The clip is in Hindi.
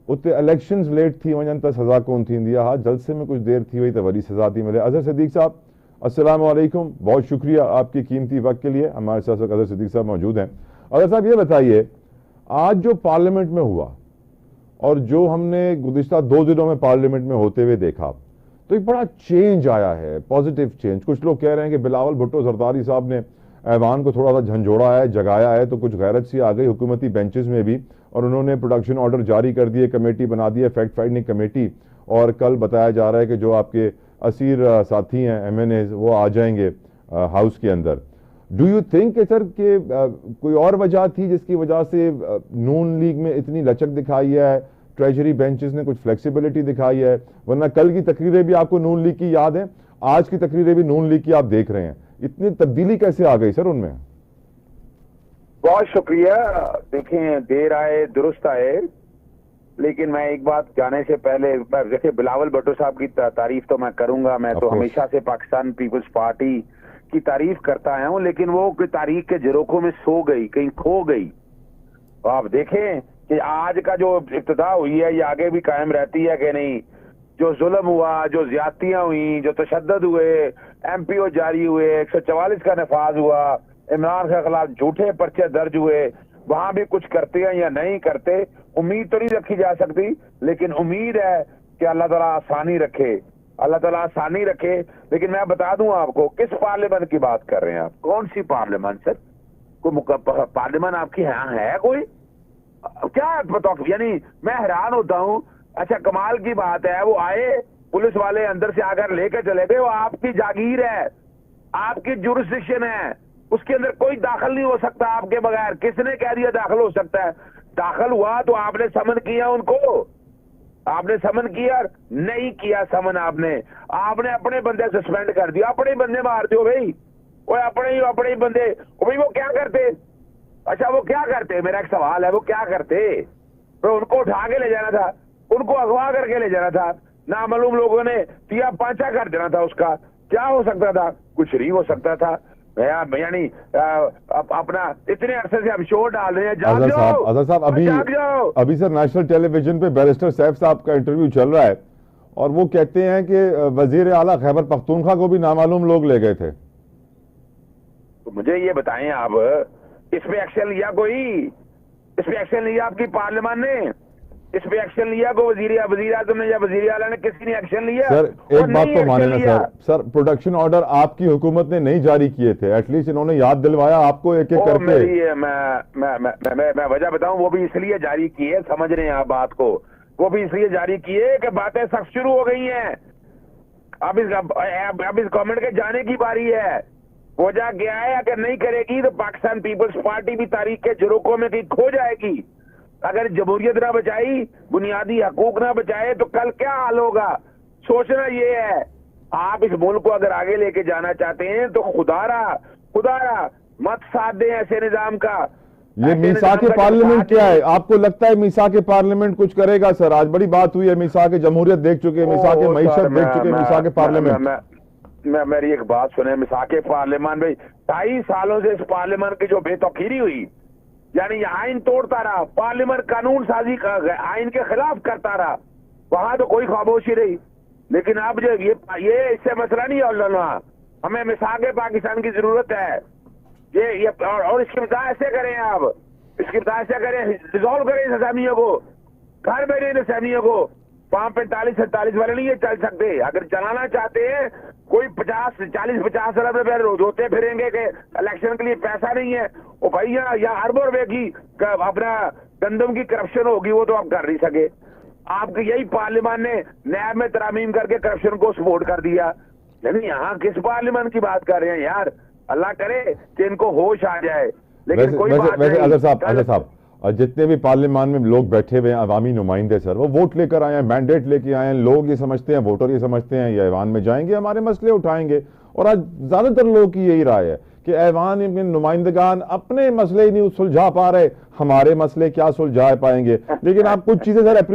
उते इलेक्शंस लेट थी वजन त सज़ा कोन थींदी आहे। हा जलसे में कुछ देर थी वई तो वरी सज़ा थी मिले। अजहर सिद्दीक साहब अस्सलाम वालेकुम, बहुत शुक्रिया आपकी कीमती वक्त के लिए। हमारे साथ अजहर सिद्दीक साहब मौजूद हैं। अजहर साहब ये बताइए, आज जो पार्लियामेंट में हुआ और जो हमने गुज़िश्ता 2 दिनों में पार्लियामेंट में होते हुए देखा, तो एक बड़ा चेंज आया है, पॉजिटिव चेंज। कुछ लोग कह रहे हैं कि बिलावल भुट्टो जरदारी साहब ने ऐवान को थोड़ा सा झंझोड़ा है, जगाया है, तो कुछ गैरत सी आ गई हुकूमती बेंचेस में भी, और उन्होंने प्रोडक्शन ऑर्डर जारी कर दिए, कमेटी बना दी है, फैक्ट फाइंडिंग कमेटी। और कल बताया जा रहा है कि जो आपके असीर साथी हैं MNA वो आ जाएंगे हाउस के अंदर। डू यू थिंक सर कि कोई और वजह थी जिसकी वजह से नून लीग में इतनी लचक दिखाई है, ट्रेजरी बेंचेस ने कुछ फ्लेक्सिबिलिटी दिखाई है? वरना कल की तकरीरें भी आपको नून लीग की याद है, आज की तकरीरें भी नून लीग की आप देख रहे हैं, इतनी तब्दीली कैसे आ गई सर उनमें? बहुत शुक्रिया। देखें, देर आए दुरुस्त आए, लेकिन मैं एक बात जाने से पहले, देखिए बिलावल भुट्टो साहब की तारीफ तो मैं करूंगा, मैं तो हमेशा से पाकिस्तान पीपल्स पार्टी की तारीफ करता आया हूं, लेकिन वो तारीख के झरोखों में सो गई, कहीं खो गई। तो आप देखें कि आज का जो इब्तिदा हुई है ये आगे भी कायम रहती है कि नहीं। जो जुल्म हुआ, जो ज्यादतियां हुई, जो तशद्दुद हुए, MPO जारी हुए, 144 का नफाज हुआ, इमरान के खिलाफ झूठे पर्चे दर्ज हुए, वहां भी कुछ करते हैं या नहीं करते, उम्मीद तो नहीं रखी जा सकती, लेकिन उम्मीद है कि अल्लाह ताला आसानी रखे, अल्लाह ताला आसानी रखे। लेकिन मैं बता दूं आपको, किस पार्लियामेंट की बात कर रहे हैं आप? कौन सी पार्लियामेंट सर? कोई पार्लियामेंट आपकी है कोई? क्या बताओ, यानी मैं हैरान होता हूं। अच्छा, कमाल की बात है, वो आए, पुलिस वाले अंदर से आकर लेकर चले गए। वो आपकी जागीर है, आपकी जुरिस्डिक्शन है, उसके अंदर कोई दाखिल नहीं हो सकता आपके बगैर। किसने कह दिया दाखिल हो सकता है? दाखिल हुआ तो आपने समन किया उनको, आपने समन किया? नहीं किया समन आपने अपने बंदे सस्पेंड कर दिया, अपने बंदे मार दो भाई, वो अपने ही बंदे। भाई वो क्या करते? अच्छा वो क्या करते? मेरा एक सवाल है, वो क्या करते? तो उनको उठा के ले जाना था, उनको अगवा करके ले जाना था, नामालूम लोगों ने पिया पांचा कर देना था। उसका क्या हो सकता था? कुछ नहीं हो सकता था। यानी अपना इतने अरसे से हम शोर डाल रहे हैं, जाग जाओ। अजहर साहब अभी सर नेशनल टेलीविजन पे बैरिस्टर सैफ साहब का इंटरव्यू चल रहा है और वो कहते हैं कि वजीर आला खैबर पख्तूनख्वा को भी नामालूम लोग ले गए थे। तो मुझे ये बताएं आप, इस पे एक्शन लिया कोई? इस पे एक्शन लिया आपकी पार्लियामान ने? इस पे एक्शन लिया को वजीर आजम ने या वजीर आला ने? किसी ने एक्शन लिया? सर एक बात तो माने ना सर, प्रोडक्शन ऑर्डर आपकी हुकूमत ने नहीं जारी किए थे, एटलीस्ट इन्होंने याद दिलवाया आपको एक एक करके। मैं वजह बताऊं, वो भी इसलिए जारी किए, समझ रहे हैं आप बात को, वो भी इसलिए जारी किए कि बातें सख्त शुरू हो गई हैं। अब इस गवर्नमेंट के जाने की बारी है। वजह क्या है? अगर नहीं करेगी तो पाकिस्तान पीपल्स पार्टी भी तारीख के झरोखों में कहीं खो जाएगी। अगर जमहूरियत ना बचाई, बुनियादी हकूक ना बचाए, तो कल क्या हाल होगा? सोचना ये है, आप इस मुल्क को अगर आगे लेके जाना चाहते हैं तो खुदारा मत साथ दें ऐसे निजाम का। ये मीसाक पार्लियामेंट क्या है? आपको लगता है मीसाक पार्लियामेंट कुछ करेगा? सर आज बड़ी बात हुई है, मीसाक जमहूरियत देख चुके हैं, मीसाक मईशत देख चुके हैं, मीसाक पार्लियामेंट। मेरी एक बात सुने, मिसाक पार्लियामान भाई, 2.5 सालों से इस पार्लियामान की जो बेतौकीरी हुई, यानी आइन तोड़ता रहा, पार्लियामेंट कानून साजी आइन के खिलाफ करता रहा, वहां तो कोई खामोशी रही। लेकिन अब जो ये इससे मसला नहीं है, हमें मिसाक पाकिस्तान की जरूरत है। ये और इसकी बता ऐसे करें, आप इसकी बता ऐसे करें, रिजॉल्व करें इस असामियों को, घर बैठे इन असामियों को। 45-47 वाले नहीं ये चल सकते। अगर चलाना चाहते हैं, कोई 40-50 अरब रुपए रोते फिरेंगे कि इलेक्शन के लिए पैसा नहीं है। वो भाई यहाँ अरबों रुपए की अपना गंदम की करप्शन होगी, वो तो आप कर नहीं सके। आपकी यही पार्लियामान ने नैब में तरामीम करके करप्शन को सपोर्ट कर दिया। लेकिन यहाँ किस पार्लियामान की बात कर रहे हैं यार? अल्लाह करे कि इनको होश आ जाए। लेकिन कोई बात नहीं। अजहर साहब, और जितने भी पार्लियामान में लोग बैठे हुए हैं अवामी नुमाइंदे सर, वो वोट लेकर आए हैं, मैंडेट लेके आए हैं। लोग ये समझते हैं, वोटर ये समझते हैं ये ऐवान में जाएंगे हमारे मसले उठाएंगे, और आज ज्यादातर लोगों की यही राय है कि ऐवान में नुमाइंदगान अपने मसले ही नहीं सुलझा पा रहे, हमारे मसले क्या सुलझा पाएंगे। लेकिन आप कुछ चीजें सर